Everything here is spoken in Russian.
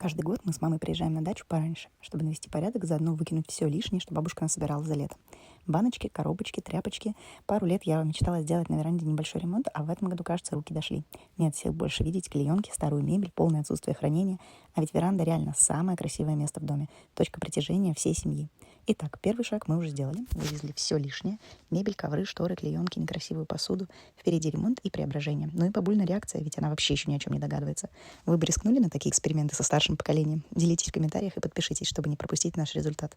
Каждый год мы с мамой приезжаем на дачу пораньше, чтобы навести порядок, заодно выкинуть все лишнее, что бабушка насобирала за лето. Баночки, коробочки, тряпочки. Пару лет я мечтала сделать на веранде небольшой ремонт, а в этом году, кажется, руки дошли. Нет сил больше видеть клеенки, старую мебель, полное отсутствие хранения. А ведь веранда реально самое красивое место в доме, точка притяжения всей семьи. Итак, первый шаг мы уже сделали. Вывезли все лишнее. Мебель, ковры, шторы, клеенки, некрасивую посуду. Впереди ремонт и преображение. Ну и бабульная реакция, ведь она вообще еще ни о чем не догадывается. Вы бы рискнули на такие эксперименты со старшим поколением? Делитесь в комментариях и подпишитесь, чтобы не пропустить наш результат.